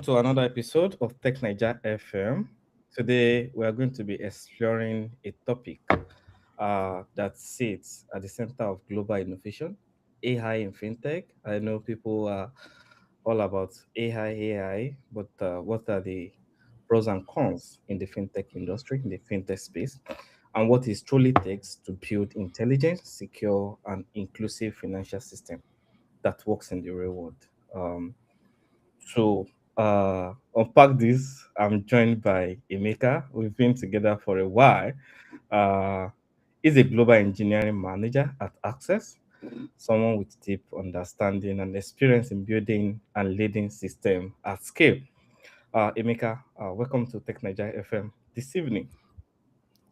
to another episode of Tech Niger FM. Today, we are going to be exploring a topic that sits at the center of global innovation, AI in fintech. I know people are all about AI, but what are the pros and cons in the fintech industry, in the fintech space, and what it truly takes to build intelligent, secure, and inclusive financial system that works in the real world. Um, to unpack this, I'm joined by Emeka. We've been together for a while. Uh, he's a global engineering manager at Access, someone with deep understanding and experience in building and leading system at scale. Emeka, welcome to Tech Niger FM this evening.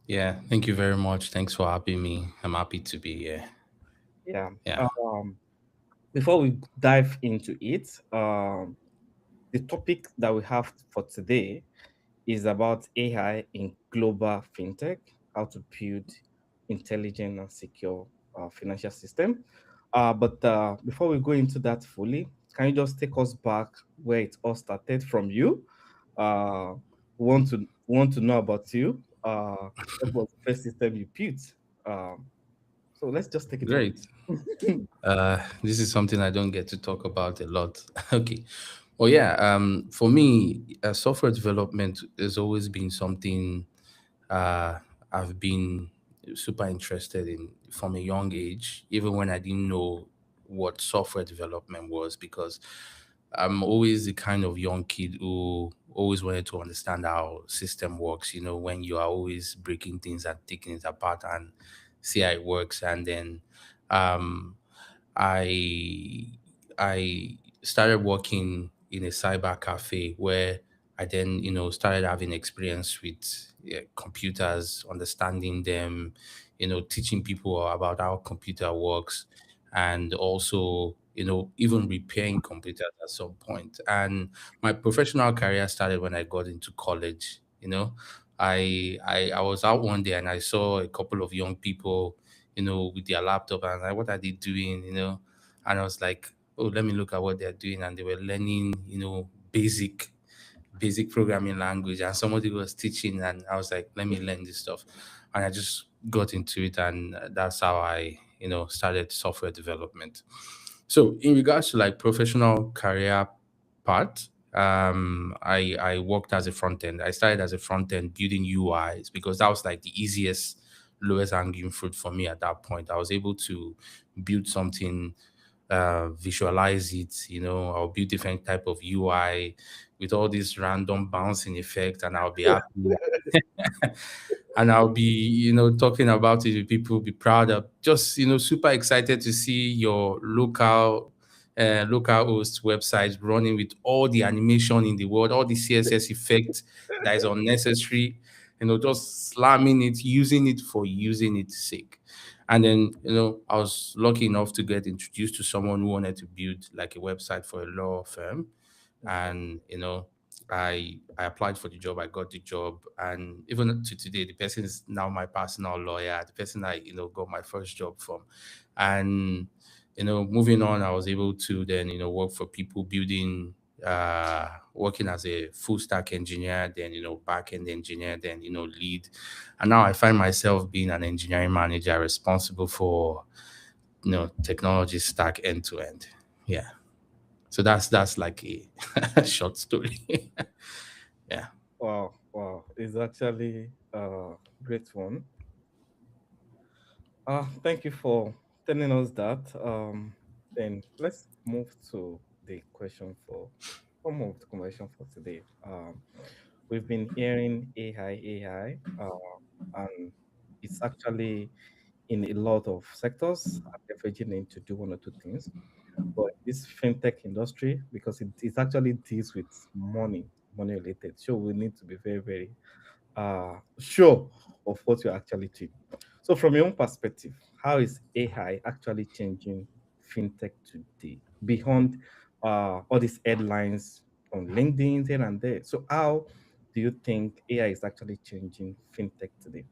Yeah, thank you very much. Thanks for having me. I'm happy to be here. Yeah. Yeah. Um, Before we dive into it, the topic that we have for today is about AI in global fintech, how to build intelligent and secure financial system. But before we go into that fully, can you just take us back where it all started from you? Want to know about you. What was the first system you built? So let's just take it Great. away. This is something I don't get to talk about a lot. Okay. Well, yeah. For me, software development has always been something uh, I've been super interested in from a young age, even when I didn't know what software development was, because I'm always the kind of young kid who always wanted to understand how system works. When you are always breaking things and taking it apart and see how it works, and then um, I I started working in a cyber cafe where I then started having experience with computers, understanding them, teaching people about how computer works, and also even repairing computers at some point. And my professional career started when I got into college. I was out one day and I saw a couple of young people with their laptop, and I was like, what are they doing? And I was like, oh, let me look at what they're doing. And they were learning, basic programming language. And somebody was teaching, and I was like, let me learn this stuff. And I just got into it, and that's how I, started software development. So in regards to like professional career part, I worked as a front end. I started as a front end building UIs because that was like the easiest, lowest hanging fruit for me at that point. I was able to build something, visualize it. I'll build different type of UI with all these random bouncing effects, and I'll be happy. And I'll be, talking about it with people, be proud of, just, super excited to see your local host website running with all the animation in the world, all the CSS effects that is unnecessary, just slamming it, using it for using its sake. And then, I was lucky enough to get introduced to someone who wanted to build like a website for a law firm. And I applied for the job, I got the job, and even to today, the person is now my personal lawyer, the person I got my first job from. And moving on, I was able to then work for people building, working as a full stack engineer, then back end engineer, then lead. And now I find myself being an engineering manager responsible for technology stack end to end. Yeah. So that's like a short story. Yeah. Wow, wow, it's actually a great one. Thank you for telling us that. Then let's move to the question for one more of the conversation for today. We've been hearing AI, and it's actually in a lot of sectors and leveraging it to do one or two things. But this fintech industry, because it actually deals with money related, so we need to be very, very sure of what you're actually doing. So, from your own perspective, how is AI actually changing fintech today beyond all these headlines on LinkedIn here and there? So, how do you think AI is actually changing fintech today?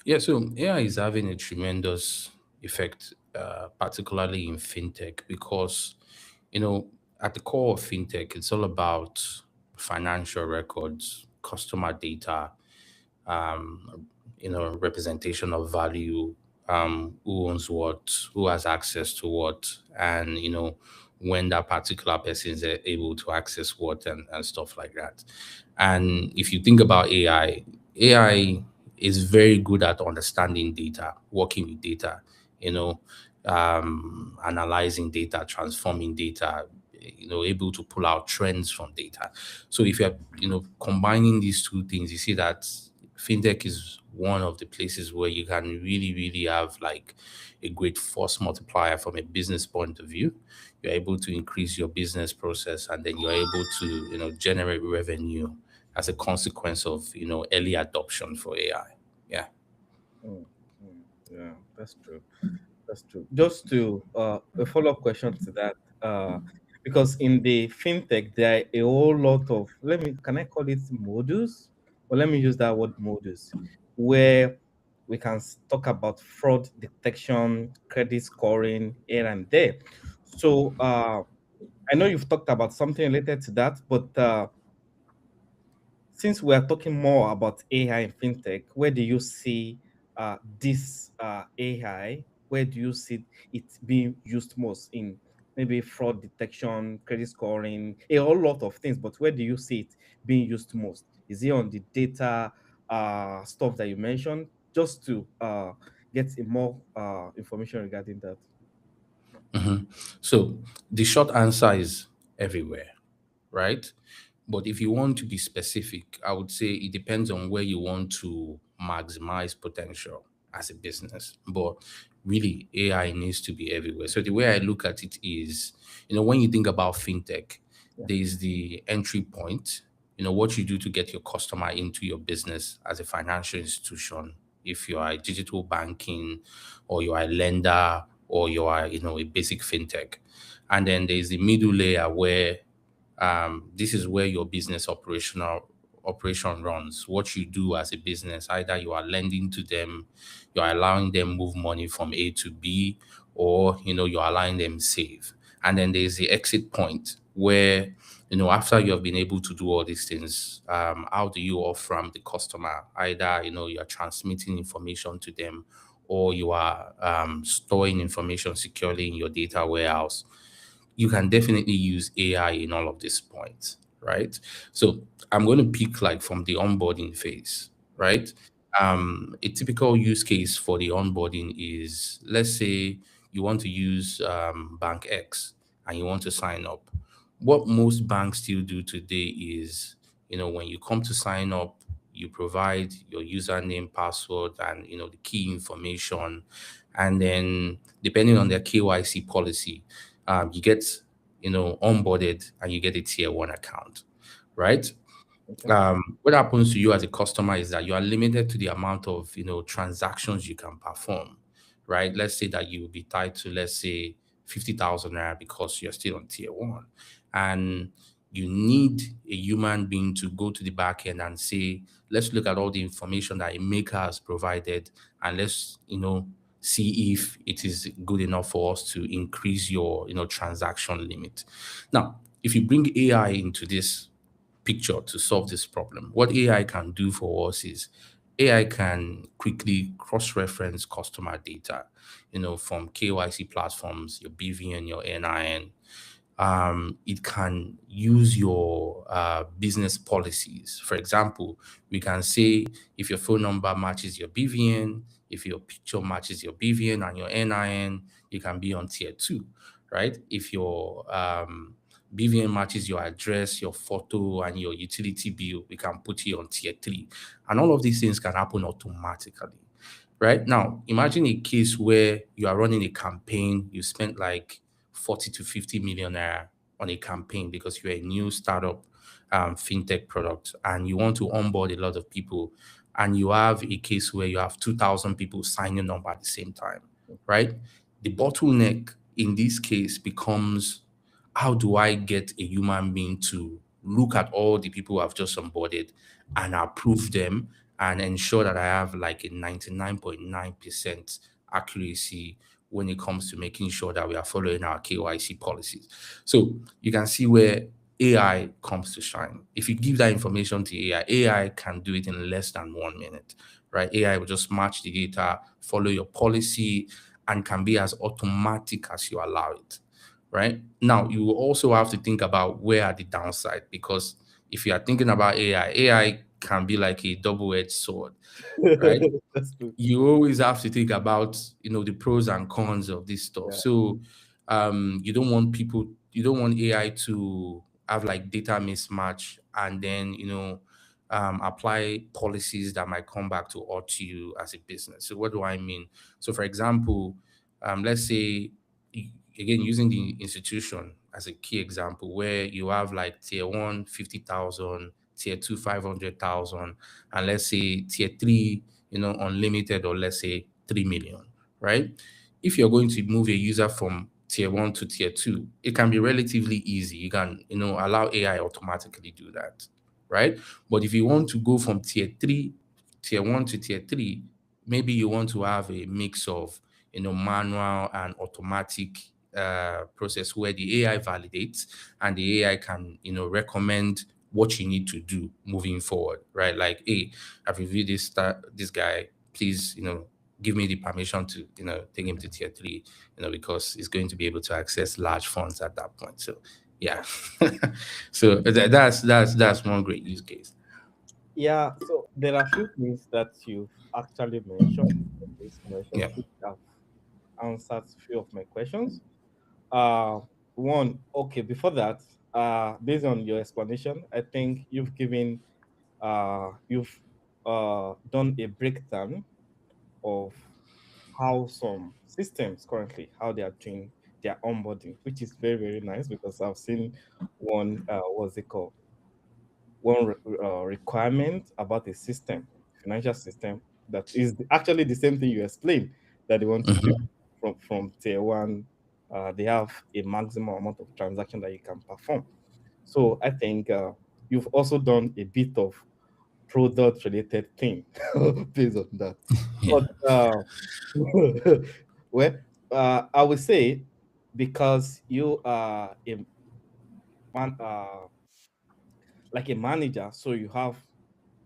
Yeah, so AI is having a tremendous effect, particularly in fintech, because, you know, at the core of fintech, it's all about financial records, customer data, um, representation of value, who owns what, who has access to what, and when that particular person is able to access what, and stuff like that. And if you think about AI is very good at understanding data, working with data, you know, analyzing data, transforming data, able to pull out trends from data. So if you're, combining these two things, you see that fintech is one of the places where you can really, really have like a great force multiplier from a business point of view. You're able to increase your business process, and then you're able to, generate revenue as a consequence of, early adoption for AI. Yeah. Mm, mm, yeah, that's true. That's true. Just to a follow-up question to that, because in the fintech there are a whole lot of, let me, can I call it modules, or let me use that word modules, where we can talk about fraud detection, credit scoring here and there. So I know you've talked about something related to that, but since we are talking more about AI in fintech, where do you see this AI? Where do you see it being used most in maybe fraud detection, credit scoring, a whole lot of things? But where do you see it being used most? Is it on the data stuff that you mentioned? Just to get more information regarding that. Mhm. So the short answer is everywhere, right? But if you want to be specific, I would say it depends on where you want to maximize potential as a business. But really, AI needs to be everywhere. So the way I look at it is, when you think about fintech, Yeah. there's the entry point, what you do to get your customer into your business as a financial institution. If you are a digital banking, or you are a lender, or you are, a basic fintech. And then there's the middle layer where this is where your business operation runs. What you do as a business, either you are lending to them, you are allowing them move money from A to B, or you're allowing them save. And then there's the exit point where, after you have been able to do all these things, how do you offer the customer? Either you're transmitting information to them, or you are storing information securely in your data warehouse. You can definitely use AI in all of these points, right? So I'm going to pick like from the onboarding phase, right? A typical use case for the onboarding is, let's say you want to use Bank X and you want to sign up. What most banks still do today is, when you come to sign up, you provide your username, password, and the key information, and then depending on their KYC policy, you get onboarded and you get a tier one account, right? Okay. What happens to you as a customer is that you are limited to the amount of transactions you can perform, right? Let's say that you will be tied to, let's say, 50,000 naira because you're still on tier one, and you need a human being to go to the back end and say, let's look at all the information that a maker has provided, and let's see if it is good enough for us to increase your transaction limit. Now, if you bring AI into this picture to solve this problem, what AI can do for us is AI can quickly cross-reference customer data, from KYC platforms, your BVN, your NIN. It can use your business policies. For example, we can say if your phone number matches your BVN, if your picture matches your BVN and your NIN, you can be on tier two, right? If your BVN matches your address, your photo, and your utility bill, we can put you on tier three. And all of these things can happen automatically. Right now, imagine a case where you are running a campaign, you spent like 40 to 50 million naira on a campaign because you're a new startup fintech product and you want to onboard a lot of people, and you have a case where you have 2,000 people signing up at the same time, right? The bottleneck in this case becomes, how do I get a human being to look at all the people I've just onboarded and approve them and ensure that I have like a 99.9% accuracy when it comes to making sure that we are following our KYC policies. So you can see where AI comes to shine. If you give that information to AI can do it in less than 1 minute, right? AI will just match the data, follow your policy, and can be as automatic as you allow it, right? Now, you will also have to think about where are the downside, because if you are thinking about AI can be like a double-edged sword, right? That's true. You always have to think about the pros and cons of this stuff. Yeah. So you don't want AI to have like data mismatch, and then apply policies that might come back to hurt you as a business. So what do I mean? So for example, let's say, again, using the institution as a key example, where you have like tier one 50,000, tier two 500,000, and let's say tier three, unlimited, or let's say 3 million, right? If you're going to move a user from tier one to tier two, it can be relatively easy. You can, allow AI automatically do that, right? But if you want to go from tier one to tier three, maybe you want to have a mix of, manual and automatic process, where the AI validates and the AI can, recommend what you need to do moving forward, right? Like, hey, I've reviewed this guy. Please, give me the permission to, take him to tier three, because he's going to be able to access large funds at that point. So, yeah. So that's one great use case. Yeah, so there are a few things that you've actually mentioned in this conversation, Yeah. which have answered a few of my questions. Uh, One, okay, before that, based on your explanation, I think you've done a breakdown of how some systems currently, how they are doing their onboarding, which is very, very nice because I've seen one, what's it called? Requirement about a system, financial system, that is actually the same thing you explained that they want to do Mhm. from tier one. They have a maximum amount of transaction that you can perform. So I think you've also done a bit of product related thing based on that. Yeah. But well, I would say because you are a man, like a manager, so you have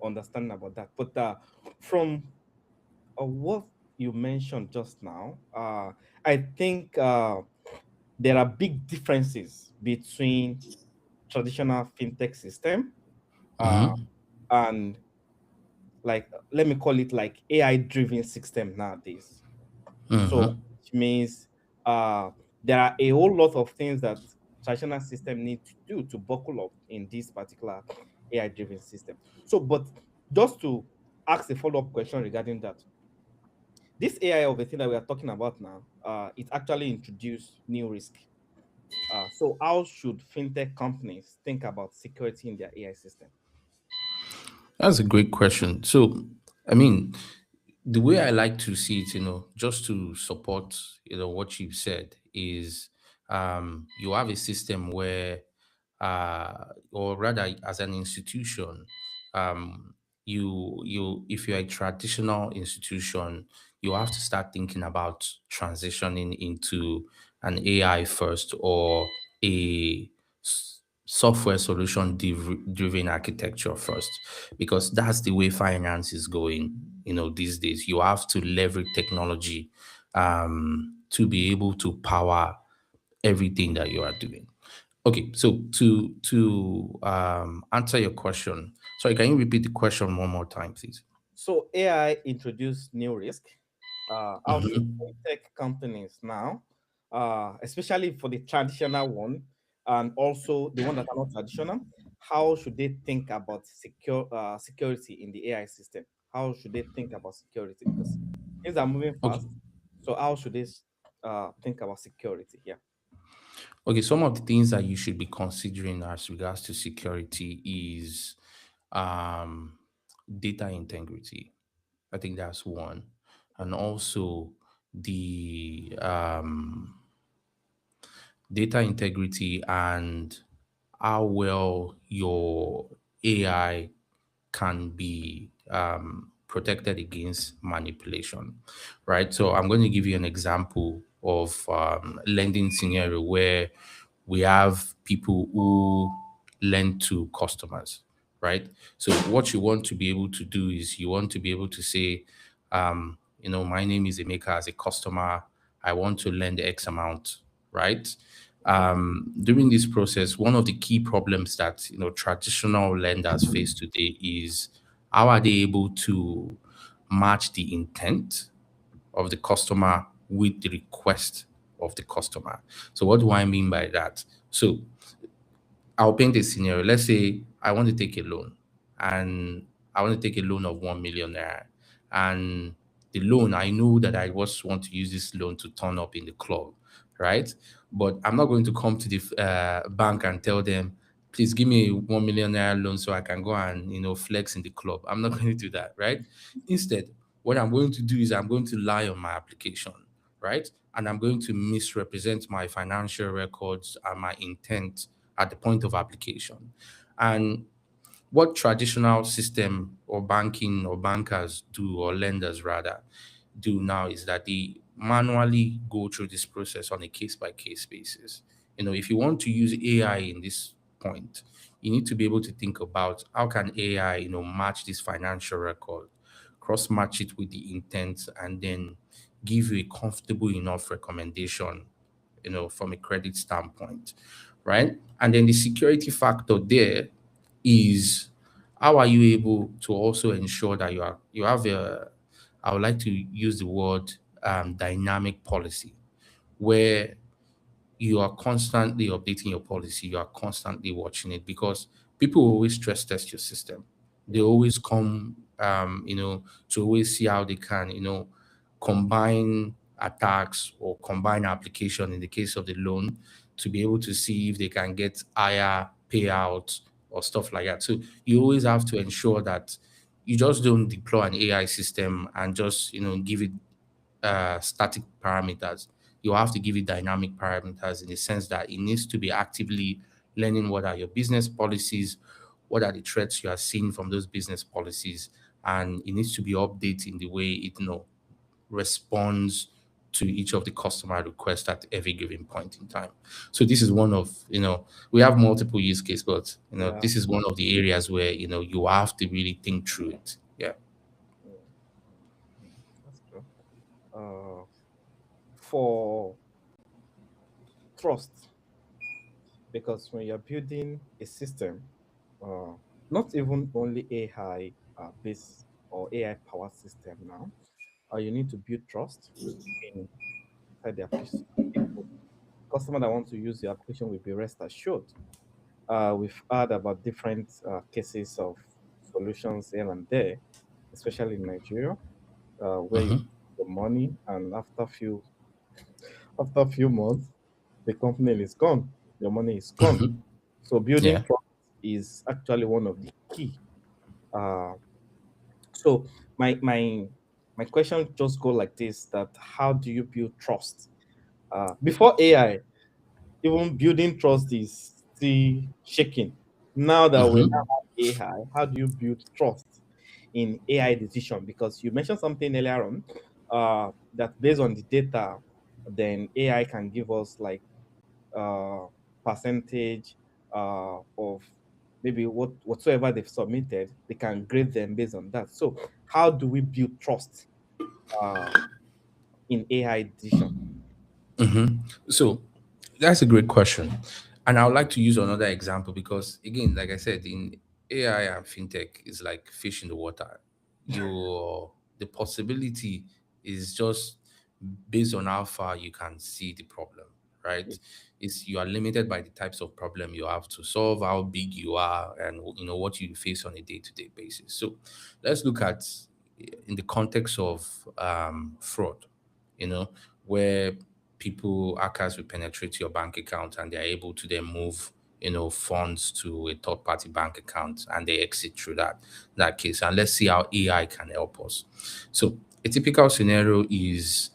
understanding about that. But from what you mentioned just now, I think there are big differences between traditional fintech system uh, Mhm. and, like, let me call it like AI driven system nowadays. So Mhm. which means there are a whole lot of things that traditional system need to do to buckle up in this particular AI driven system. So, but just to ask a follow up question regarding that, this AI of the thing that we are talking about now, it actually introduced new risk. So how should fintech companies think about security in their AI system? That's a great question. So, I mean, the way I like to see it, just to support, what you've said, is you have a system where, or rather, as an institution, um, if you're a traditional institution, you have to start thinking about transitioning into an AI first, or a software solution driven architecture first, because that's the way finance is going, these days. You have to leverage technology to be able to power everything that you are doing. Okay, so to answer your question, sorry, can you repeat the question one more time, please? So AI introduced new risk. How should Mhm. tech companies now, especially for the traditional one, and also the one that are not traditional, how should they think about security in the AI system? How should they think about security? Because things are moving Okay. fast. So how should they think about security? Yeah. Okay, some of the things that you should be considering as regards to security is um, data integrity. I think that's one, and also the data integrity, and how well your AI can be protected against manipulation, right? So I'm going to give you an example of lending scenario where we have people who lend to customers, right? So what you want to be able to do is you want to be able to say, my name is Emeka as a customer. I want to lend X amount, right? During this process, one of the key problems that traditional lenders face today is how are they able to match the intent of the customer with the request of the customer. So what do I mean by that? So I'll paint a scenario. Let's say I want to take a loan and I want to take a loan of 1 million naira. And the loan, I know that I just want to use this loan to turn up in the club, right? But I'm not going to come to the bank and tell them, please give me a 1 million naira loan so I can go and, flex in the club. I'm not going to do that, right? Instead, what I'm going to do is I'm going to lie on my application, right? And I'm going to misrepresent my financial records and my intent at the point of application. And what traditional system or banking or bankers do, or lenders rather, do now is that they manually go through this process on a case by case basis. If you want to use AI in this point, you need to be able to think about how can AI, match this financial record, cross match it with the intent, and then give you a comfortable enough recommendation, from a credit standpoint, right? And then the security factor there is how are you able to also ensure that you have a, I would like to use the word dynamic policy, where you are constantly updating your policy, you are constantly watching it, because people always stress test your system. They Yeah. always come, to always see how they can, combine attacks or combine application in the case of the loan to be able to see if they can get higher payouts or stuff like that. So you always have to ensure that you just don't deploy an AI system and just, give it static parameters. You have to give it dynamic parameters in the sense that it needs to be actively learning what are your business policies, what are the threats you are seeing from those business policies, and it needs to be updating the way it responds to each of the customer requests at every given point in time. So this is one of, we have multiple use cases, but Yeah. this is one of the areas where you have to really think through it. Yeah. Mm, that's true. Uh, for trust, because when you're building a system, uh, not even only AI based or AI powered system now, you need to build trust in inside the application. People, customer that want to use the application will be rest assured. We've heard about different cases of solutions here and there, especially in Nigeria, where you Hmm. put the money and after a few months, the company is gone. Your money is gone. Hmm. So building Yeah. trust is actually one of the key. Uh, so my question just go like this: that how do you build trust? Before AI, even building trust is still shaking. Now that we Hmm. now have AI, how do you build trust in AI decision? Because you mentioned something earlier on, that based on the data, then AI can give us like uh, percentage of maybe whatsoever they've submitted. They can grade them based on that. So how do we build trust uh, in AI decision? So that's a great question. And I would like to use another example because, again, like I said, in AI and fintech is like fish in the water. The possibility is just based on how far you can see the problem, right? Is you are limited by the types of problem you have to solve, how big you are, and what you face on a day-to-day basis. So let's look at in the context of fraud, where people, hackers will penetrate your bank account and they're able to then move, funds to a third party bank account and they exit through that case. And let's see how AI can help us. So a typical scenario is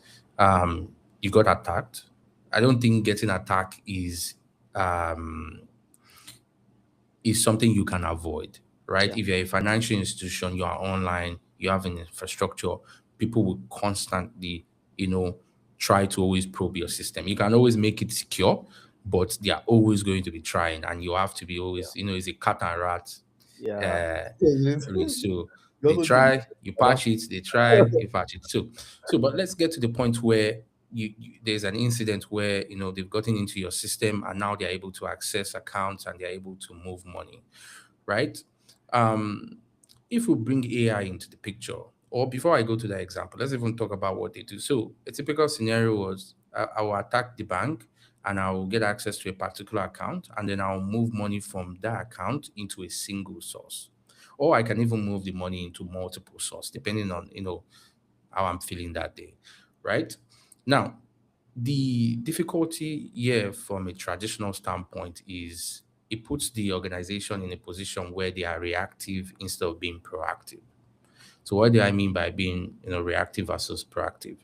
you got attacked. I don't think getting attacked um, is something you can avoid, right? Yeah. If you're a financial institution, you are online, you have an infrastructure, people will constantly, you know, try to always probe your system. You can always make it secure, but they are always going to be trying, and you have to be Yeah. always, it's a cat and rat Yeah. uh, You race. So they also do try, you that. patch it, they try, you patch it. But let's get to the point where there's an incident where they've gotten into your system and now they're able to access accounts and they're able to move money, right? Um, if we bring AI into the picture, or before I go to that example, let's even talk about what they do. So a typical scenario was I will attack the bank and I will get access to a particular account and then I'll move money from that account into a single source. Or I can even move the money into multiple sources depending on how I'm feeling that day, right? Now, the difficulty here from a traditional standpoint is it puts the organization in a position where they are reactive instead of being proactive. So what do I mean by being reactive versus proactive?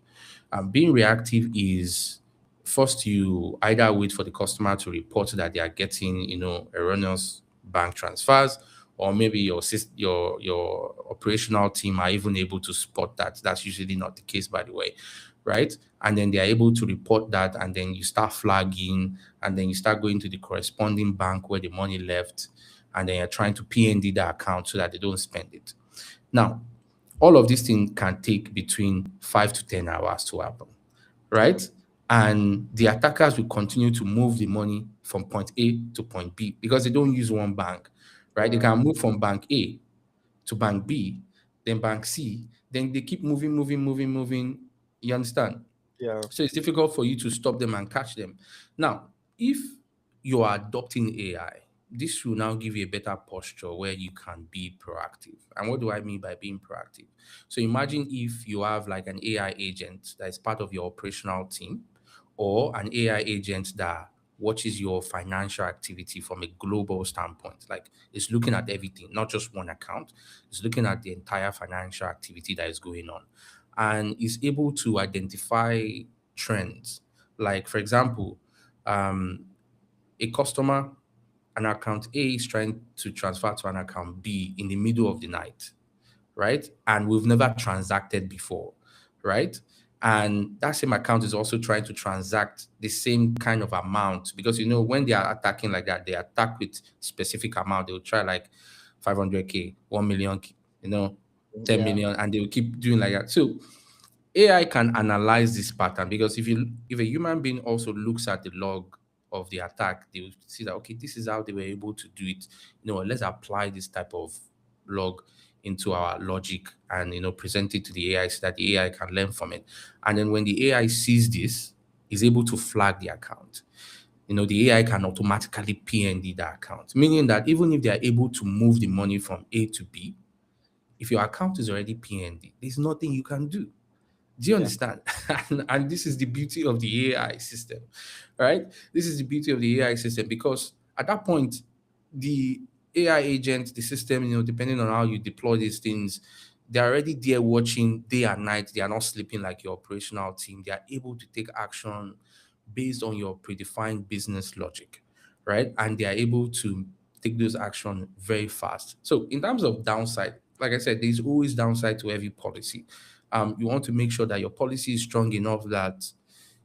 Being reactive is first you either wait for the customer to report that they are getting erroneous bank transfers, or maybe your operational team are even able to spot that. That's usually not the case, by the way, right? And then they are able to report that, and then you start flagging, and then you start going to the corresponding bank where the money left, and then you're trying to PND the account so that they don't spend it. Now, all of these things can take between 5 to 10 hours to happen, Yeah. right? And the attackers will continue to move the money from point A to point B because they don't use one bank, right? They Yeah. can move from bank A to bank B, then bank C, then they keep moving, moving, moving, moving. You understand? Yeah. So it's difficult for you to stop them and catch them. Now, if you are adopting AI, this will now give you a better posture where you can be proactive. And what do I mean by being proactive? So imagine if you have like an AI agent that is part of your operational team, or an AI agent that watches your financial activity from a global standpoint. Like it's looking at everything, not just one account. It's looking at the entire financial activity that is going on and is able to identify trends. Like, for example, um, a customer, an account A is trying to transfer to an account B in the middle of the night, right? And we've never transacted before, right? And that same account is also trying to transact the same kind of amount because when they are attacking like that, they attack with specific amount. They'll try like 500K, 1 million, 10 Yeah. million, and they'll keep doing like that. So AI can analyze this pattern because if a human being also looks at the log of the attack, they will see that okay, this is how they were able to do it. Let's apply this type of log into our logic and present it to the AI so that the AI can learn from it. And then when the AI sees this, is able to flag the account. The AI can automatically PND the account, meaning that even if they are able to move the money from A to B, if your account is already PND, there's nothing you can do. Do you Yeah. understand? And this is the beauty of the AI system, right? This is the beauty of the AI system because at that point, the AI agent, the system, depending on how you deploy these things, they're already there watching day and night. They are not sleeping like your operational team. They are able to take action based on your predefined business logic, right? And they are able to take those action very fast. So in terms of downside, like I said, there's always downside to every policy. You want to make sure that your policy is strong enough that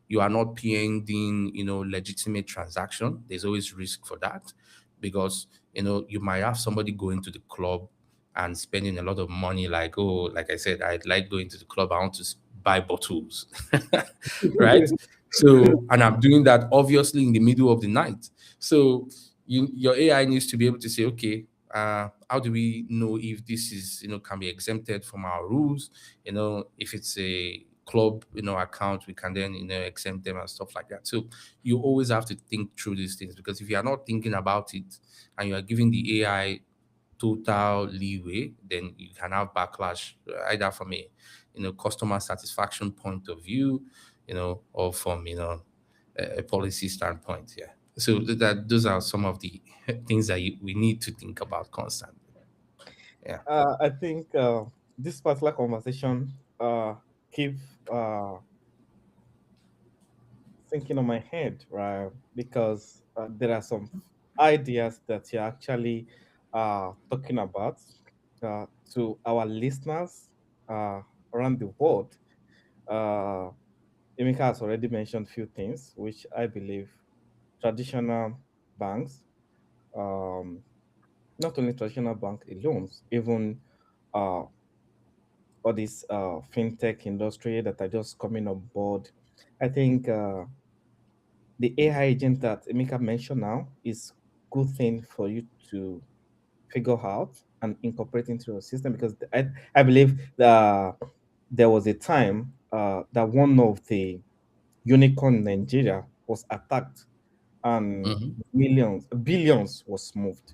you are not PNing, legitimate transaction. There's always risk for that because, you might have somebody going to the club and spending a lot of money like, oh, like I said, I'd like going to the club. I want to buy bottles, right? So, and I'm doing that obviously in the middle of the night. So your AI needs to be able to say, okay, how do we know if this is, can be exempted from our rules? If it's a club, account, we can then, exempt them and stuff like that. So you always have to think through these things because if you are not thinking about it and you are giving the AI total leeway, then you can have backlash either from a customer satisfaction point of view, or from a policy standpoint. Yeah. So that those are some of the things that we need to think about constantly. Yeah. I think this particular conversation keep uh, thinking on my head, right? Because there are some ideas that you're actually talking about to our listeners uh, around the world. Uh, Emeka has already mentioned few things, which I believe traditional banks, um, not only traditional bank alone, even uh, all this fintech industry that are just coming on board. I think the AI agent that Emeka mentioned now is good thing for you to figure out and incorporate into your system because I believe that there was a time that one of the unicorn in Nigeria was attacked and Hmm. millions, billions was moved.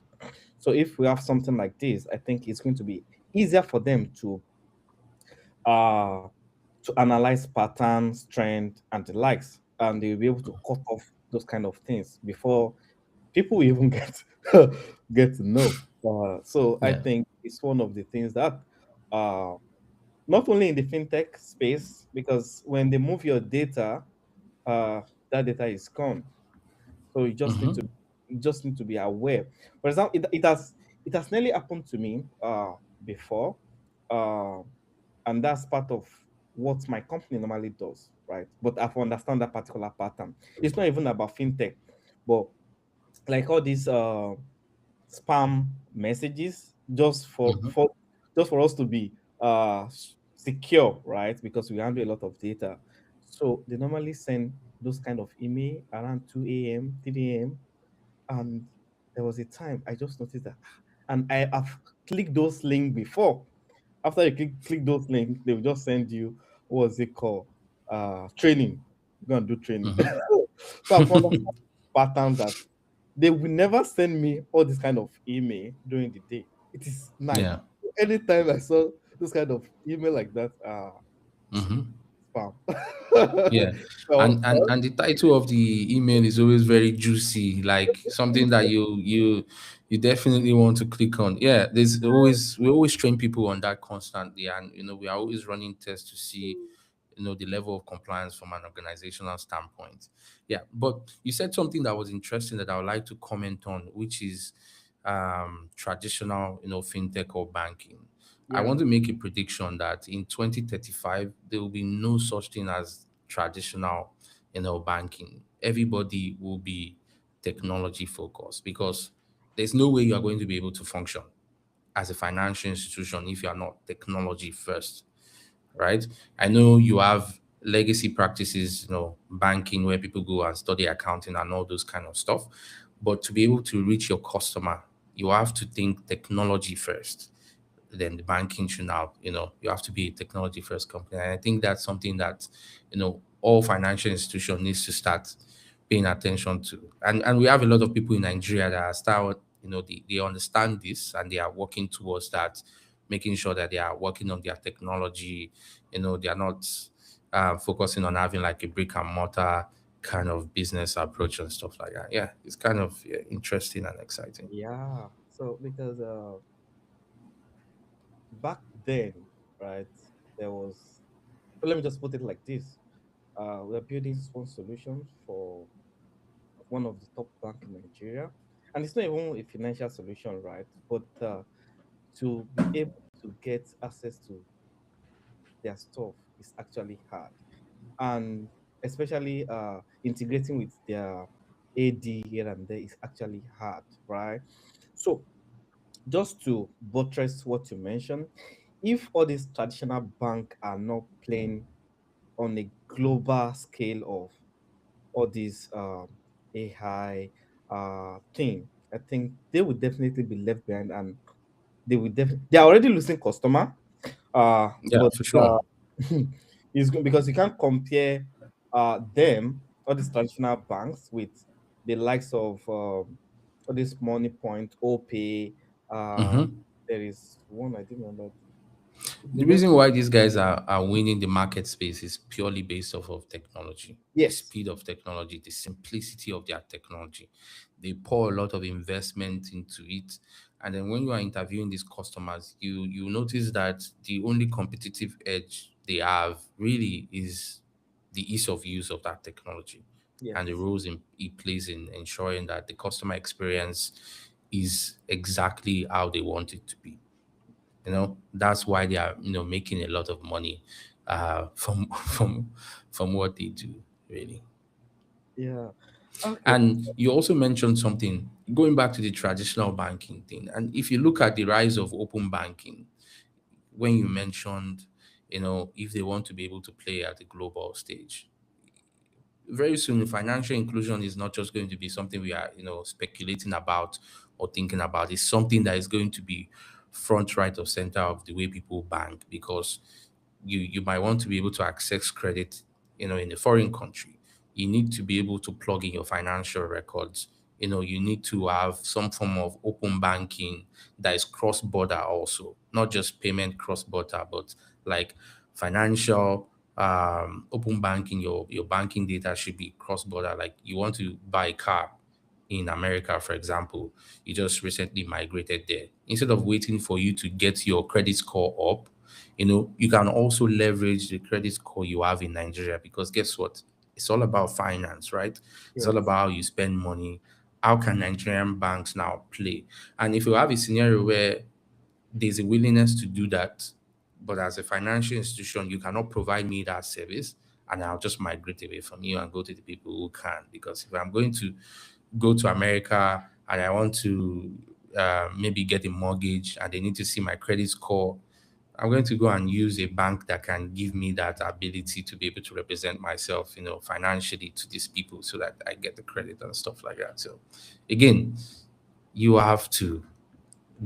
So if we have something like this, I think it's going to be easier for them uh, to analyze patterns, trend, and the likes, and they'll be able to cut off those kind of things before people even get to know. So I Yeah. think it's one of the things that uh, not only in the fintech space, because when they move your data, uh, that data is gone. So Hmm. you just need to be aware. For example, it has nearly happened to me before, uh, and that's part of what my company normally does, right? But I've understand that particular pattern. It's not even about fintech, but like all these spam messages Hmm. just for us to be secure, right? Because we handle a lot of data. So they normally send those kind of email around 2 a.m., 3 a.m. And there was a time I just noticed that, and I have clicked those links before. After you click those links, they will just send you what's it called? Training. You're gonna do training. Hmm. So I found out patterns that they will never send me all this kind of email during the day. It is night. Yeah. Anytime I saw this kind of email like that, Hmm. spam. Yeah. So And the title of the email is always very juicy, like something that you definitely want to click on. Yeah, there's always we always train people on that constantly, and we are always running tests to see the level of compliance from an organizational standpoint. Yeah, but you said something that was interesting that I would like to comment on, which is traditional fintech or banking. I yeah, want to make a prediction that in 2035 there will be no such thing as traditional banking. Everybody will be technology focused because there's no way you are going to be able to function as a financial institution if you are not technology first, right? I know you have legacy practices, banking where people go and study accounting and all those kind of stuff. But to be able to reach your customer, you have to think technology first. Then the banking should now, you have to be a technology first company. And I think that's something that, all financial institution needs to start paying attention to. And we have a lot of people in Nigeria that are start, they understand this and they are working towards that, making sure that they are working on their technology. They are not focusing on having like a brick and mortar kind of business approach and stuff like that. Yeah, it's kind of interesting and exciting. yeah. So because back then, right, there was. So let me just put it like this: we're building one solution for one of the top bank in Nigeria, and it's not even a financial solution, right? But to be able to get access to their stuff is actually hard, and especially integrating with their AD here and there is actually hard, right? So just to buttress what you mentioned, if all these traditional bank are not playing on a global scale of all these AI thing, I think they will definitely be left behind, and they are already losing customer. Yeah, But for sure. it's good because you can't compare them, all these traditional banks, with the likes of all this Money Point, OPay. Hmm. There is one I didn't remember. The They reason just why these guys are winning the market space is purely based off of technology, the yes, speed of technology, the simplicity of their technology. They pour a lot of investment into it. And then when you are interviewing these customers, you notice that the only competitive edge they have really is the ease of use of that technology and the yes, roles it plays in ensuring that the customer experience is exactly how they want it to be. That's why they are making a lot of money from from what they do, really. Yeah. Okay. And you also mentioned something going back to the traditional banking thing. And if you look at the rise of open banking, when you mentioned, if they want to be able to play at the global stage, very soon financial inclusion is not just going to be something we are speculating about or thinking about. It's something that is going to be front, right, or center of the way people bank, because you might want to be able to access credit in a foreign country. You need to be able to plug in your financial records. You need to have some form of open banking that is cross border, also not just payment cross border, but like financial open banking. Your banking data should be cross border. Like you want to buy a car in America, for example, you just recently migrated there. Instead of waiting for you to get your credit score up, you can also leverage the credit score you have in Nigeria, because guess what? It's all about finance, right? It's all Yes. about how you spend money. How can Nigerian banks now play? And if you have a scenario where there's a willingness to do that, but as a financial institution, you cannot provide me that service, and I'll just migrate away from you and go to the people who can. Because if I'm going to go to America and I want to maybe get a mortgage and they need to see my credit score, I'm going to go and use a bank that can give me that ability to be able to represent myself, financially to these people, so that I get the credit and stuff like that. So again, you have to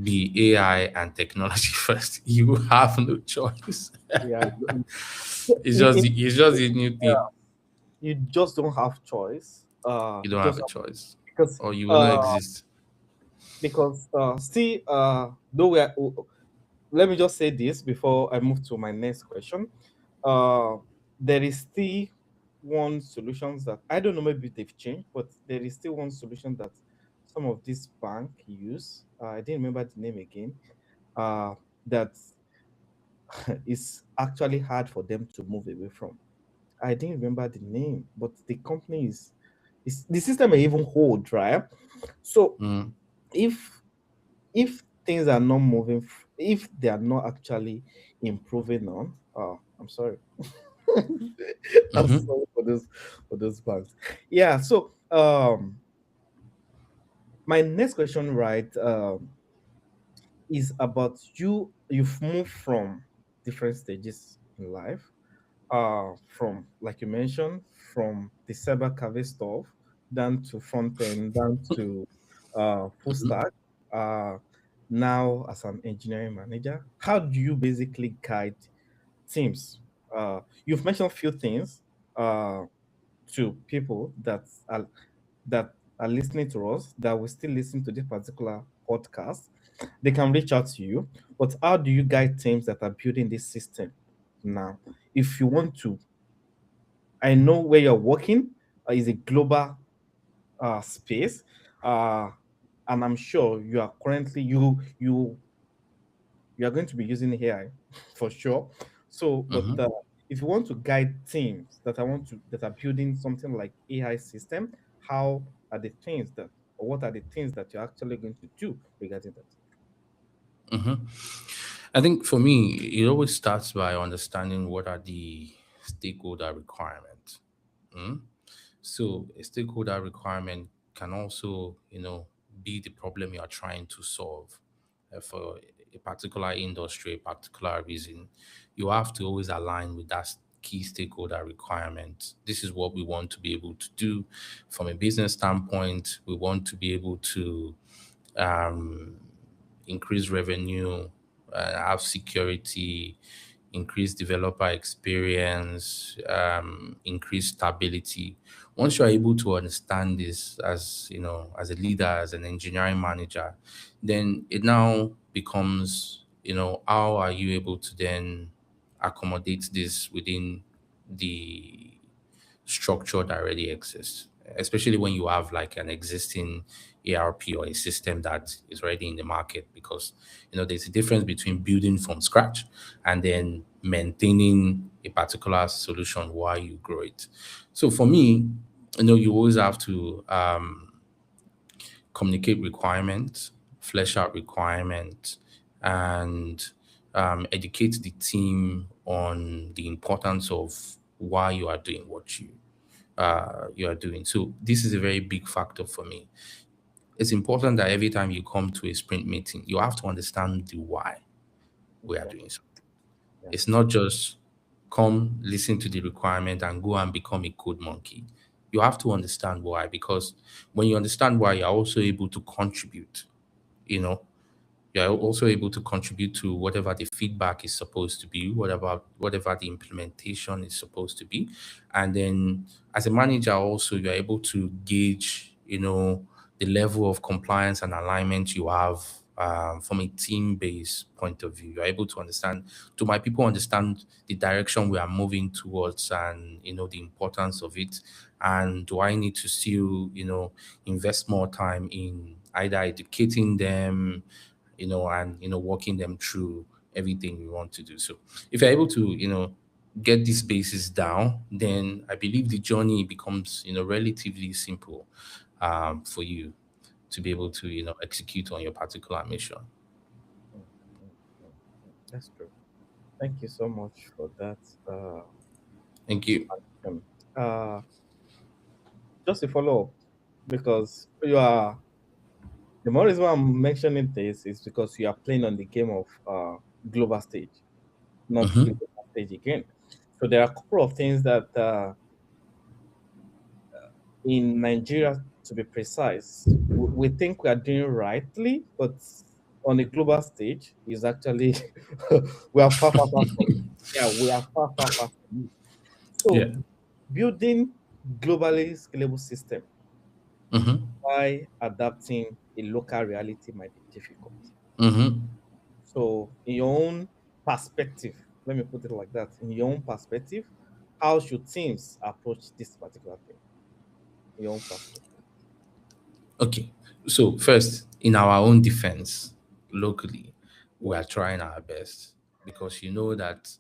be AI and technology first. You have no choice. Yeah. it's In, just in, it's just a new thing. you just don't have choice. You You don't have just a have, choice, because or you will not exist. still though we are, let me just say this before I move to my next question. Uh, there is still one solutions that I don't know, maybe they've changed, but there is still one solution that some of these bank use. I didn't remember the name again. That is actually hard for them to move away from. I didn't remember the name, but the company is the system may even hold, right? So Mm, if if things are not moving, if they are not actually improving on, I'm sorry. I'm mm-hmm, sorry for those banks. Yeah. So my next question, right, is about you. You've moved from different stages in life. From, like you mentioned, from the cyber cafe stuff down to front end, down to full mm-hmm, stack. Uh, Now as an engineering manager, how do you basically guide teams? You've mentioned a few things uh, to people that are listening to us, that will still listen to this particular podcast. They can reach out to you. But how do you guide teams that are building this system now? If you want to, I know where you're working is a global space, uh, and I'm sure you are currently you are going to be using AI for sure. So, but mm-hmm. if you want to guide teams that are building something like AI system, how are the things that, or what are the things that you're actually going to do regarding that? Mm-hmm. I think for me, it always starts by understanding what are the stakeholder requirements. Mm? So a stakeholder requirement can also, be the problem you are trying to solve for a particular industry, a particular reason. You have to always align with that key stakeholder requirement. This is what we want to be able to do from a business standpoint. We want to be able to um, increase revenue, have security, increase developer experience, increase stability. Once you are able to understand this as as a leader, as an engineering manager, then it now becomes how are you able to then accommodate this within the structure that already exists, especially when you have like an existing ERP or a system that is already in the market. Because there's a difference between building from scratch and then maintaining a particular solution while you grow it. So for me, you always have to communicate requirements, flesh out requirements, and educate the team on the importance of why you are doing what you are doing. So this is a very big factor for me. It's important that every time you come to a sprint meeting, you have to understand the why we are Okay. doing so. Yeah. It's not just come, listen to the requirement, and go and become a code monkey. You have to understand why, because when you understand why, you're also able to contribute. You know, you're also able to contribute to whatever the feedback is supposed to be, whatever the implementation is supposed to be. And then as a manager also, you're able to gauge, the level of compliance and alignment you have, from a team-based point of view. You're able to understand, do my people understand the direction we are moving towards, and the importance of it? And do I need to still, invest more time in either educating them, and walking them through everything we want to do. So if you're able to, get these bases down, then I believe the journey becomes, relatively simple, for you to be able to, execute on your particular mission. Mm, mm, mm, That's true. Thank you so much for that Thank you. explanation. Just a follow up, because you are the more reason why I'm mentioning this is because you are playing on the game of global stage, not Mm-hmm. global stage again. So there are a couple of things that in Nigeria, to be precise, we think we are doing rightly, but on a global stage is actually we are far, far, far from. Yeah, we are far, far, far from it. Yeah. So building globally scalable system Mm-hmm. by adapting a local reality might be difficult. Mm-hmm. So in your own perspective, let me put it like that. In your own perspective, how should teams approach this particular thing? In your own perspective. Okay. So first, in our own defense, locally, we Yeah. are trying our best, because you know that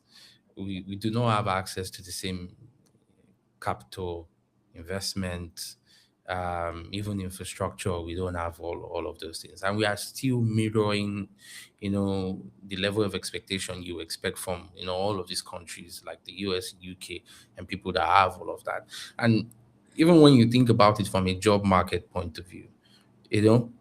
we do not have access to the same capital investment, even infrastructure. We don't have all of those things, and we are still mirroring, the level of expectation you expect from, all of these countries like the US, UK, and people that have all of that. And even when you think about it from a job market point of view,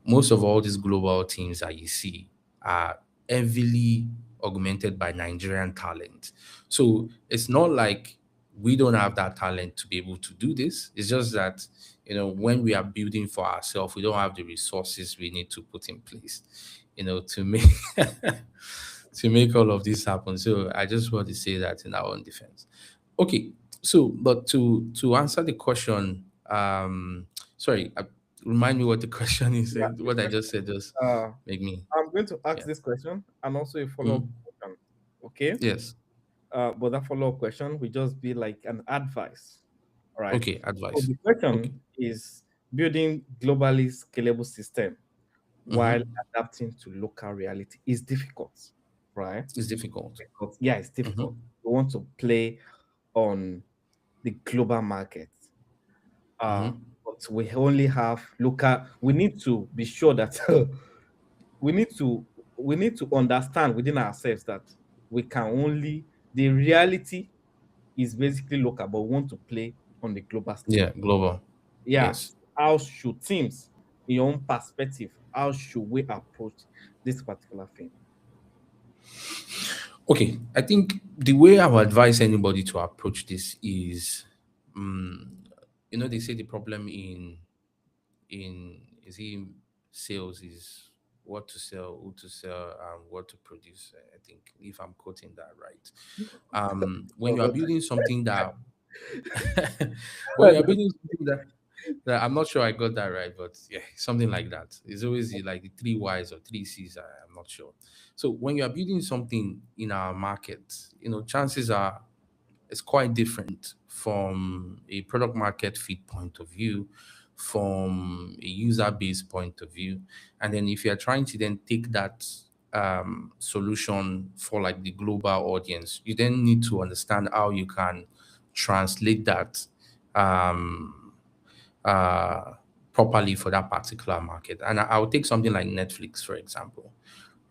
most of all these global teams that you see are heavily augmented by Nigerian talent. So it's not like we don't have that talent to be able to do this. It's just that, when we are building for ourselves, we don't have the resources we need to put in place, to make to make all of this happen. So I just want to say that in our own defense. Okay, so but to answer the question, sorry, remind me what the question is. Yeah. The What I just question. said just Uh, make me, I'm going to ask yeah. this question and also a follow-up Mhm. question. Okay. Yes. But that follow-up question will just be like an advice. All right. Okay. So Advice. the Okay. question is building globally scalable system while Mm-hmm. adapting to local reality is difficult, right? It's difficult. Difficult. Yeah, it's Mm-hmm. difficult. We want to play on the global market. Uh, Mm-hmm. but we only have local. We need to be sure that we need to we need to understand within ourselves that we can only the reality is basically local, but we want to play on the global stage. Yeah. Global. Yeah. Yes. How should teams, in your own perspective, how should we approach this particular thing? Okay. I think the way I would advise anybody to approach this is, um, they say the problem in is in sales is what to sell, who to sell, and what to produce. I think, if I'm quoting that right. When Oh, you are God. building something that when you are building something that I'm not sure I got that right, but yeah, something like that. It's always like the three Y's or three C's. I'm not sure. So when you are building something in our market, chances are it's quite different from a product market fit point of view, from a user base point of view. And then if you're trying to then take that, solution for like the global audience, you then need to understand how you can translate that, um, uh, properly for that particular market. And I'll take something like Netflix, for example,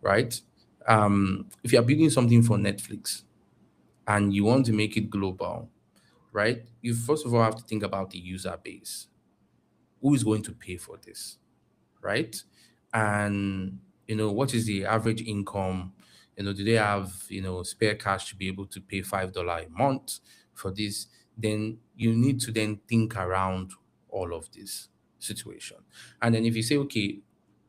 right? If you are building something for Netflix and you want to make it global, right? You first of all have to think about the user base. Who is going to pay for this, right? And what is the average income? Do they have spare cash to be able to pay $5 a month for this? Then you need to then think around all of this situation. And then if you say, okay,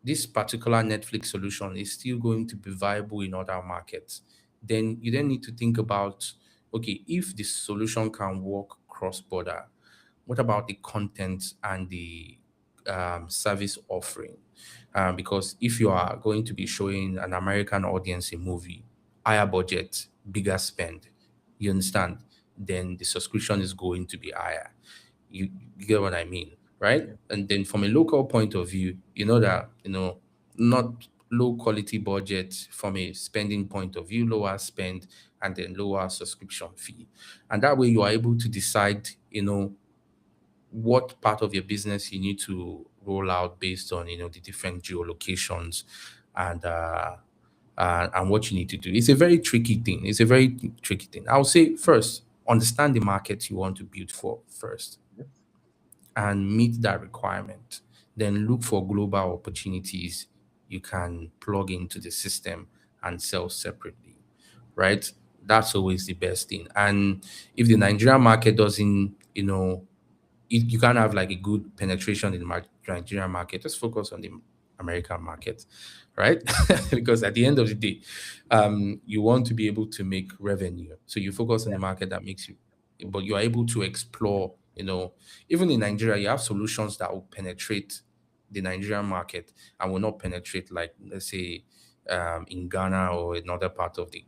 this particular Netflix solution is still going to be viable in other markets, then you then need to think about, okay, if this solution can work cross border, what about the content and the service offering? Because if you are going to be showing an American audience a movie, higher budget, bigger spend, you understand, then the subscription is going to be higher. You get what I mean, right? Yeah. And then from a local point of view, you know that, not low quality budget from a spending point of view, lower spend, and then lower subscription fee. And that way you are able to decide, what part of your business you need to roll out based on the different geolocations and and what you need to do. It's a very tricky thing. It's a very tricky thing. I would say first understand the market you want to build for first Yes. and meet that requirement. Then look for global opportunities you can plug into the system and sell separately, right? That's always the best thing. And if the Nigerian market doesn't, you can't have like a good penetration in the Nigerian market. Just focus on the American market, right? Because at the end of the day, you want to be able to make revenue. So you focus on Yeah. the market that makes you, but you are able to explore. Even in Nigeria, you have solutions that will penetrate the Nigerian market and will not penetrate, like let's say, in Ghana or another part of the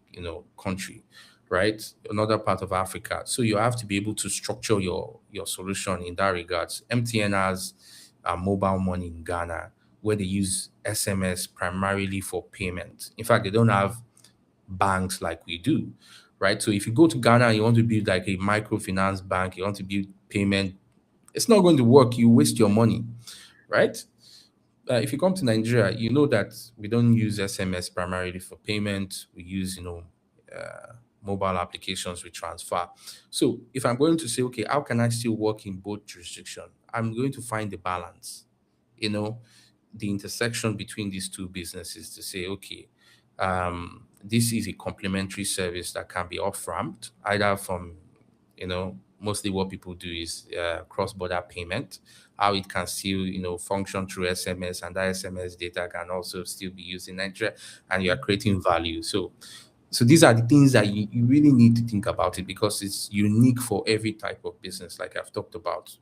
country, right? Another part of Africa. So you have to be able to structure your solution in that regards. MTN has mobile money in Ghana where they use SMS primarily for payment. In fact, they don't have banks like we do, right? So if you go to Ghana and you want to build like a microfinance bank, you want to build payment, it's not going to work. You waste your money, right? If you come to Nigeria, you know that we don't use SMS primarily for payment. We use, mobile applications with transfer. So if I'm going to say, okay, how can I still work in both jurisdiction? I'm going to find the balance, you know, the intersection between these two businesses to say, okay, this is a complementary service that can be off-ramped either from, mostly what people do is cross-border payment, how it can still, function through SMS, and that SMS data can also still be used in Nigeria, and you are creating value. So these are the things that you really need to think about it because it's unique for every type of business, like I've talked about.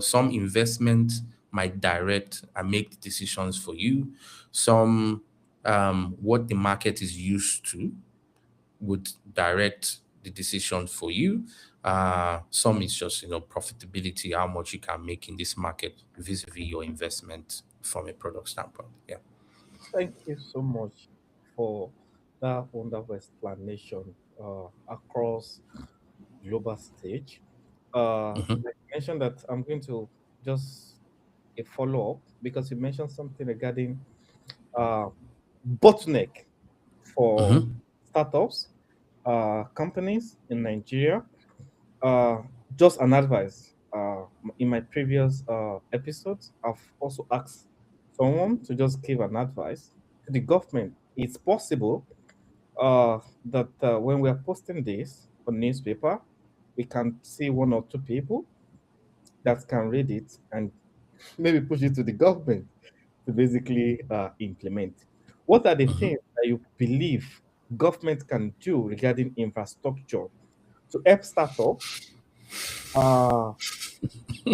Some investment might direct and make the decisions for you. Some what the market is used to would direct the decision for you. Some is just profitability, how much you can make in this market vis-a-vis your investment from a product standpoint. Yeah. Thank you so much for that wonderful explanation across global stage. Hmm. Like you mentioned that I'm going to just a follow up because you mentioned something regarding uh, bottleneck for Hmm. startups, companies in Nigeria. Uh, just an advice. In my previous episodes, I've also asked someone to just give an advice to the government. It's possible that when we are posting this on newspaper, we can see one or two people that can read it and maybe push it to the government to basically implement. What are the Hmm. things that you believe government can do regarding infrastructure to help startups uh,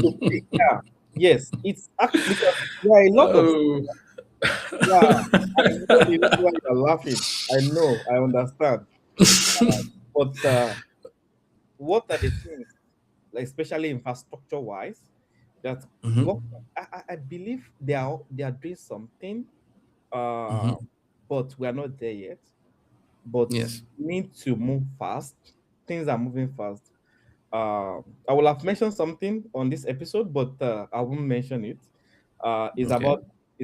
to yeah, yes, it's actually because there are a lot of Oh. yeah. I know the reason why you're laughing. I know, I understand. But what are the things, like especially infrastructure wise, that Hmm. government? I believe they are doing something, uh, Hmm. but we are not there yet. But Yes. need to move fast. Things are moving fast. I will have mentioned something on this episode, but I won't mention it. Is Okay.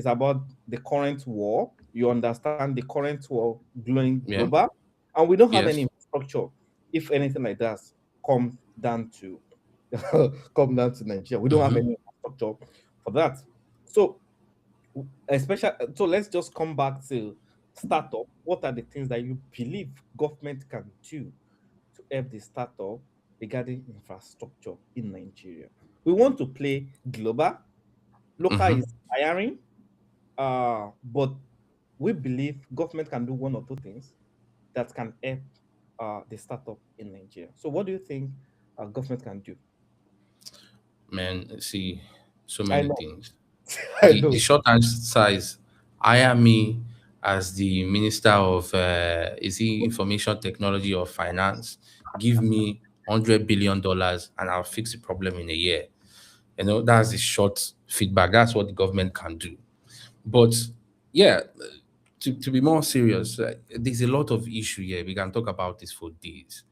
about the current war. You understand the current world going Yeah. global, and we don't have any Yes. infrastructure. If anything like that come down to come down to Nigeria, we don't have Mm-hmm. any infrastructure for that. So especially, so let's just come back to startup. What are the things that you believe government can do to help the startup regarding infrastructure in Nigeria? We want to play global, local Mm-hmm. is hiring, but we believe government can do one or two things that can help the startup in Nigeria. So, what do you think government can do? Man, see, so I many know, things. I The know. short answer is hire me as the minister of is he information technology or finance. Give me $100 billion and I'll fix the problem in a year. You know, that's the short feedback. That's what the government can do. But yeah, to be more serious, there's a lot of issue here. We can talk about this for days.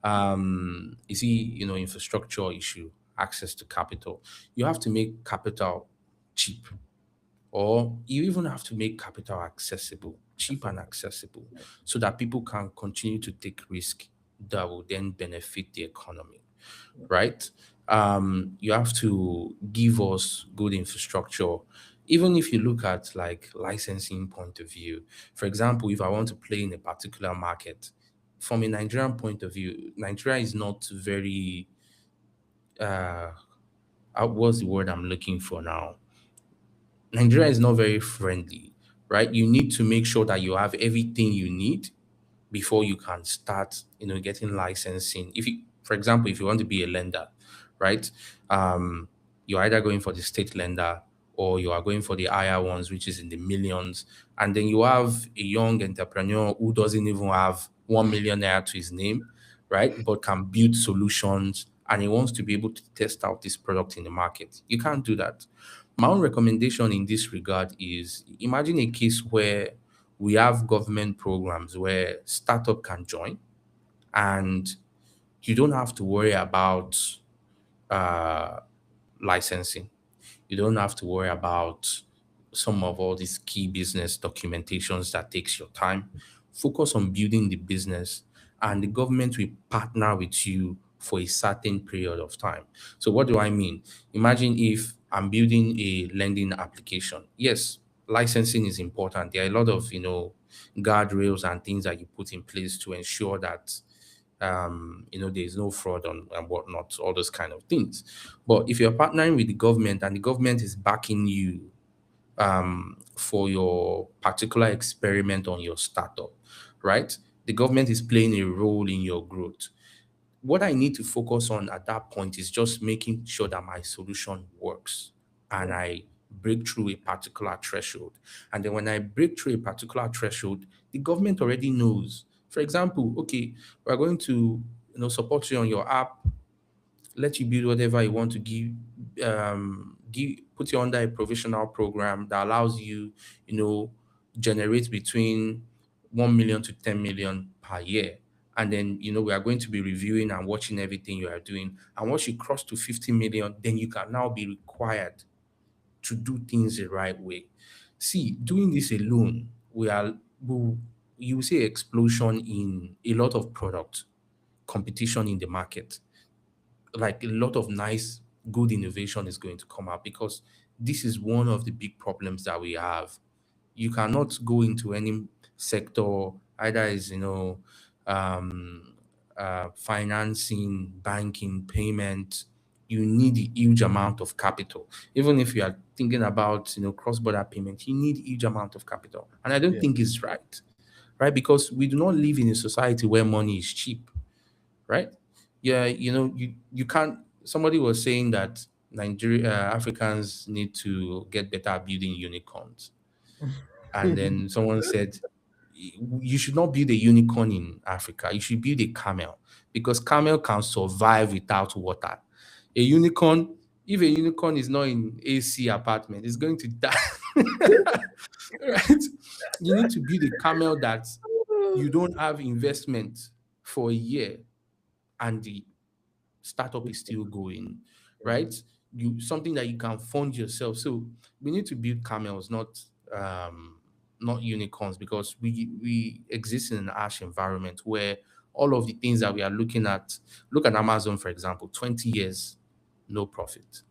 You see, infrastructure issue, access to capital. You have to make capital cheap, or you even have to make capital accessible, cheap and accessible, so that people can continue to take risk that will then benefit the economy, right? You have to give us good infrastructure. Even if you look at like licensing point of view, for example, if I want to play in a particular market, from a Nigerian point of view, Nigeria is not very uh what's the word I'm looking for now? Nigeria is not very friendly, right? You need to make sure that you have everything you need before you can start, getting licensing. If you, for example, if you want to be a lender, right? Um, you're either going for the state lender or you are going for the higher ones, which is in the millions. And then you have a young entrepreneur who doesn't even have 1 million naira to his name, right? But can build solutions and he wants to be able to test out this product in the market. You can't do that. My own recommendation in this regard is imagine a case where we have government programs where startup can join and you don't have to worry about uh, licensing. You don't have to worry about some of all these key business documentations that takes your time. Focus on building the business and the government will partner with you for a certain period of time. So what do I mean? Imagine if I'm building a lending application. Yes, licensing is important. There are a lot of, guardrails and things that you put in place to ensure that there's no fraud on and whatnot, all those kind of things. But if you're partnering with the government and the government is backing you for your particular experiment on your startup, right? The government is playing a role in your growth. What I need to focus on at that point is just making sure that my solution works and Yeah. I break through a particular threshold. And then when I break through a particular threshold, the government already knows. For example, okay, we're going to support you on your app, let you build whatever you want to put you under a provisional program that allows you, you know, generate between 1 million to 10 million per year. And then, we are going to be reviewing and watching everything you are doing. And once you cross to 50 million, then you can now be required to do things the right way. See, doing this alone, will you will see explosion in a lot of product competition in the market, like a lot of nice, good innovation is going to come out because this is one of the big problems that we have. You cannot go into any sector, either as um, financing, banking, payment. You need a huge amount of capital. Even if you are thinking about cross-border payment, you need huge amount of capital, and I don't Yeah. think it's right? Because we do not live in a society where money is cheap, right? Yeah, you can't. Somebody was saying that Nigeria Africans need to get better at building unicorns, and then someone said you should not build a unicorn in Africa. You should build a camel because camel can survive without water. A unicorn, if a unicorn is not in AC apartment, it's going to die. Right? You need to build a camel that you don't have investment for a year and the startup is still going, right? You something that you can fund yourself. So we need to build camels, um, not unicorns, because we exist in an harsh environment where all of the things that we are looking at, look at Amazon for example, 20 years, no profit,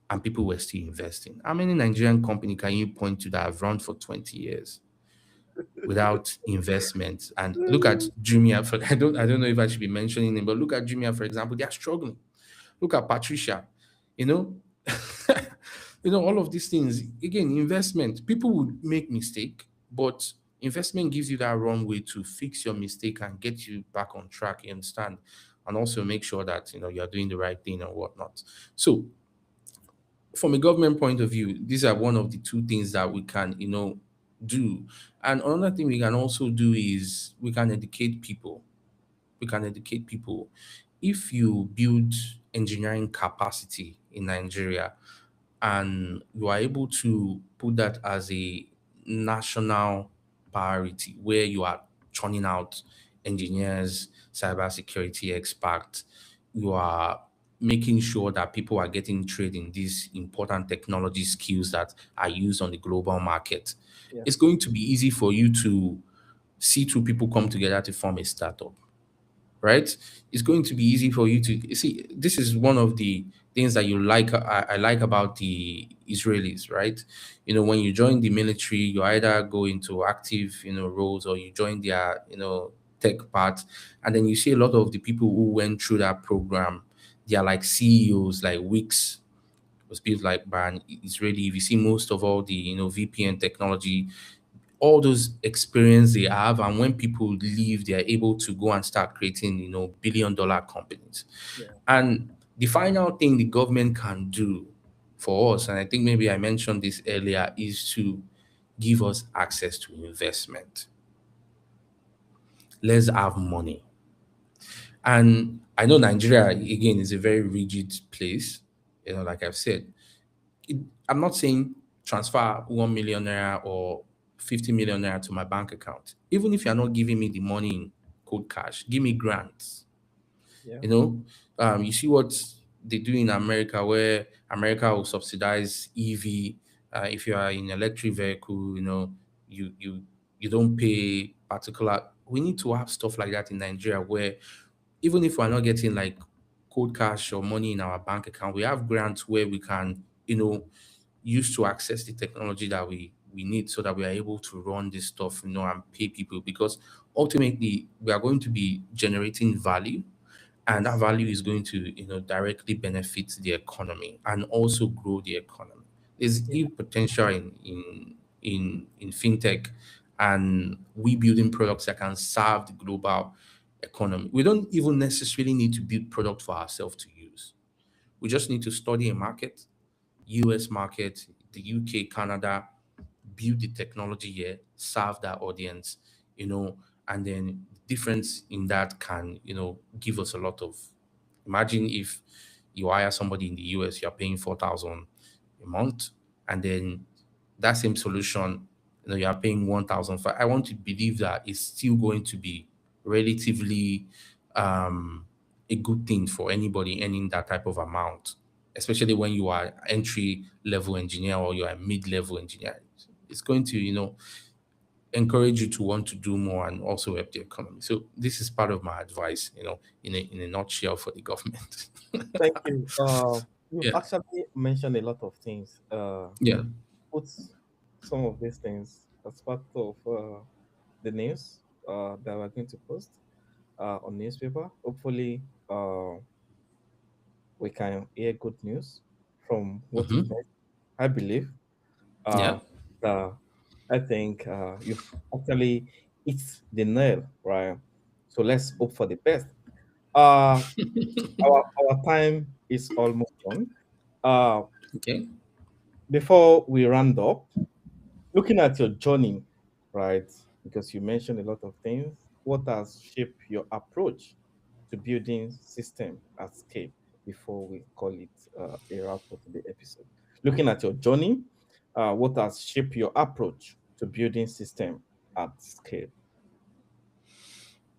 and people were still investing. How many Nigerian company can you point to that have run for 20 years without investment? And look at Jumia. For, I don't know if I should be mentioning it, but look at Jumia for example. They are struggling. Look at Patricia. You know, all of these things. Again, investment. People would make mistake, but investment gives you that runway to fix your mistake and get you back on track. You understand, and also make sure that you are doing the right thing and whatnot. So from a government point of view, these are one of the two things that we can, do. And another thing we can also do is we can educate people. We can educate people. If you build engineering capacity in Nigeria and you are able to put that as a national priority where you are churning out engineers, cybersecurity experts, you are making sure that people are getting trained in these important technology skills that are used on the global market. Yeah. It's going to be easy for you to see two people come together to form a startup, right? It's going to be easy for you to you see. This is one of the things that you like. I like about the Israelis, right? When you join the military, you either go into active, roles, or you join their, tech part, and then you see a lot of the people who went through that program. They are like CEOs, like Wix was built like by an Israeli. If you see most of all the, VPN technology, all those experience they have, and when people leave they are able to go and start creating billion-dollar companies. Yeah. And the final thing the government can do for us, and I think maybe I mentioned this earlier, is to give us access to investment. Let's have money. And I know Nigeria again is a very rigid place, like I've said. I'm not saying transfer 1 million naira or 50 million naira to my bank account. Even if you're not giving me the money in cold cash, give me grants. Yeah. You know, you see what they do in America, where America will subsidize EV. If you are in electric vehicle, you don't pay particular. We need to have stuff like that in Nigeria, where even if we're not getting like cold cash or money in our bank account, we have grants where we can, use to access the technology that we need, so that we are able to run this stuff, and pay people, because ultimately we are going to be generating value, and that Yes. value is going to directly benefit the economy and also grow the economy. There's Yeah. huge potential in fintech, and we building products that can serve the global economy. We don't even necessarily need to build product for ourselves to use. We just need to study a market, US market, the UK, Canada, build the technology here, serve that audience, and then the difference in that can, give us a lot of. Imagine if you hire somebody in the US, you're paying 4,000 a month, and then that same solution, you're paying 1,000. I want to believe that it's still going to be relatively a good thing for anybody earning that type of amount, especially when you are entry level engineer or you are mid level engineer. It's going to, encourage you to want to do more and also help the economy. So this is part of my advice, in a nutshell for the government. Thank you. You've Yeah, actually mentioned a lot of things. yeah. Put some of these things as part of the news that we're going to post on newspaper. Hopefully, we can hear good news from what you've Hmm. mentioned. I believe Yeah. uh, uh, I think you've actually hit the nail, right? So let's hope for the best. Uh, our time is almost done. Uh, Okay. before we round up, looking at your journey, right? Because you mentioned a lot of things. What has shaped your approach to building system at scale? Before we call it a wrap for the episode, looking at your journey, what has shaped your approach to building system at scale?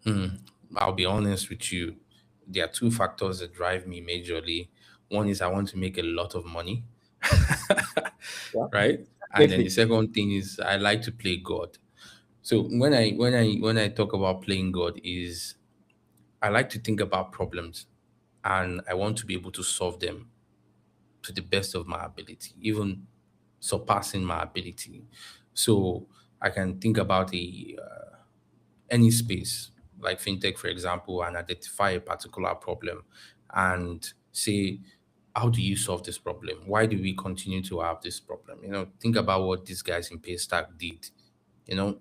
Hmm. I'll be honest with you. There are two factors that drive me majorly. One is I want to make a lot of money, Yeah. right? And then the Lately, second thing is I like to play God. So when I talk about playing God is I like to think about problems and I want to be able to solve them to the best of my ability, even surpassing my ability. So I can think about any space, like fintech, for example, and identify a particular problem and say, how do you solve this problem? Why do we continue to have this problem? Think about what these guys in Paystack did. You know,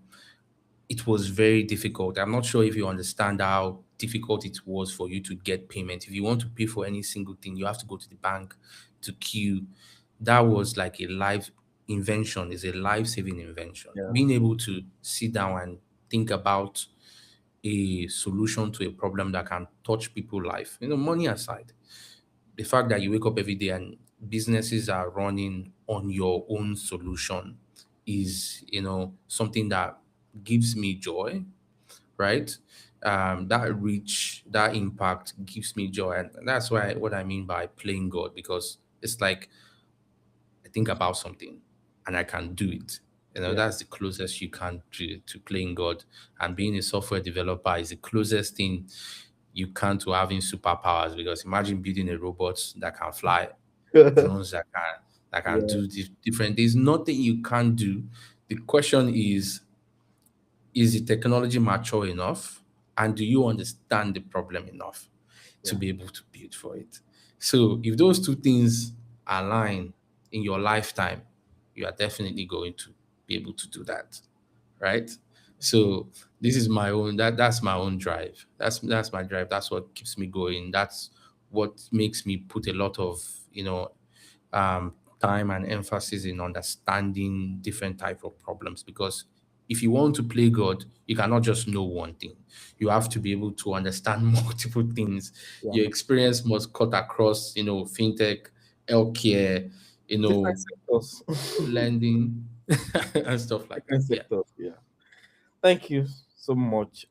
it was very difficult. I'm not sure if you understand how difficult it was for you to get payment. If you want to pay for any single thing, you have to go to the bank to queue. That was like a life invention, is a life-saving invention. yeah, Being able to sit down and think about a solution to a problem that can touch people's life. Money aside, the fact that you wake up every day and businesses are running on your own solution is something that gives me joy, right? That reach, that impact gives me joy, and that's why what I mean by playing God, because it's like I think about something and I can do it. yeah. That's the closest you can do to playing God. And being a software developer is the closest thing you can to having superpowers. Because imagine building a robot that can fly, drones that can Yeah, do different things. Nothing you can't do. The question is the technology mature enough? And do you understand the problem enough to yeah. be able to build for it? So if those two things align in your lifetime, you are definitely going to be able to do that, right? So this is my own that's my own drive. That's my drive. That's what keeps me going. That's what makes me put a lot of time and emphasis in understanding different type of problems, because if you want to play God, you cannot just know one thing. You have to be able to understand multiple things. Yeah. Your experience must cut across, fintech, healthcare, Different sectors. lending, and stuff like that. Different Yeah. sectors. Yeah. Thank you so much.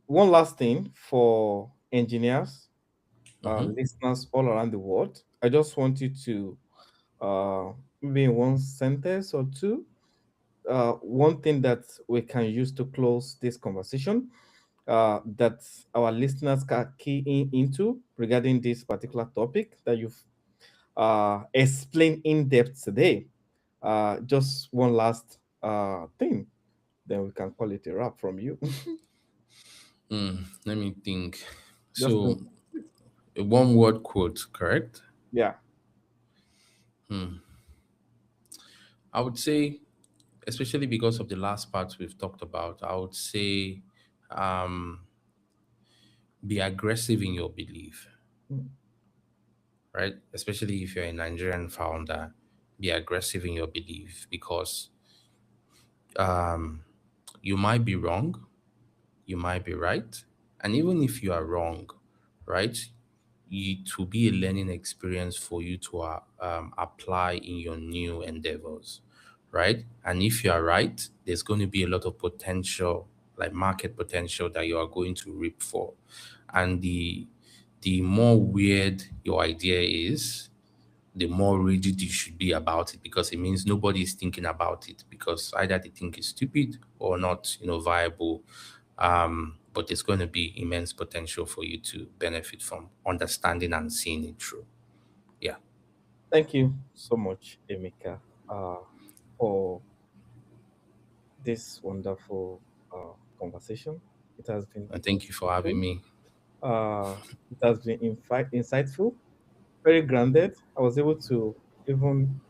One last thing for engineers, Hmm. listeners all around the world. I just want you to, maybe in one sentence or two, one thing that we can use to close this conversation, that our listeners can key into regarding this particular topic that you've explained in depth today. Just one last thing, then we can call it a wrap from you. Let me think. Just So, a one word quote, correct? yeah. I would say, especially because of the last part we've talked about, I would say um, be aggressive in your belief, Mm. right? Especially if you're a Nigerian founder, be aggressive in your belief, because um, you might be wrong, you might be right. And even if you are wrong, right, it will be a learning experience for you to apply in your new endeavors, right? And if you are right, there's going to be a lot of potential, like market potential, that you are going to reap for. And the more weird your idea is, the more rigid you should be about it, because it means nobody is thinking about it, because either they think it's stupid or not, viable. But there's going to be immense potential for you to benefit from understanding and seeing it through. Yeah. Thank you so much, Emeka, for this wonderful conversation. It has been And thank you for having insightful. me. Uh, it has been insightful, very grounded. I was able to even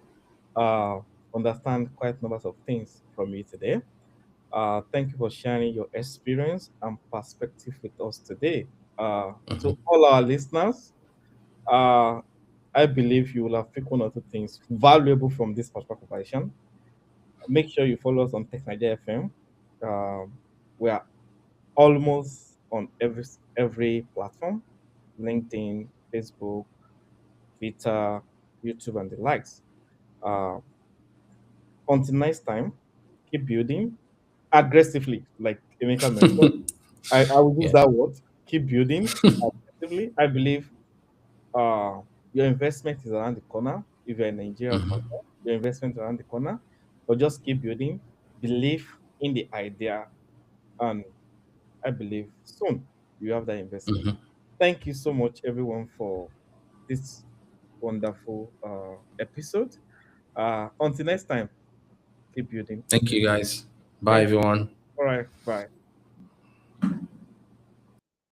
uh, understand quite numbers of things from you today. Thank you for sharing your experience and perspective with us today. To all our listeners, uh, I believe you will have picked one or two things valuable from this particular conversation. Make sure you follow us on TechNigeria FM. We are almost on every platform: LinkedIn, Facebook, Twitter, YouTube, and the likes. Uh, until next time, keep building aggressively, like Emeka mentioned. I will use Yeah. that word. Keep building aggressively. I believe your investment is around the corner if you're a Nigerian founder. your investment around the corner, but just keep building, believe in the idea, and I believe soon you have that investment. Mhm. Thank you so much, everyone, for this wonderful episode. Until next time, keep building. Thank you, guys. Bye, Thank you. everyone. All right, bye.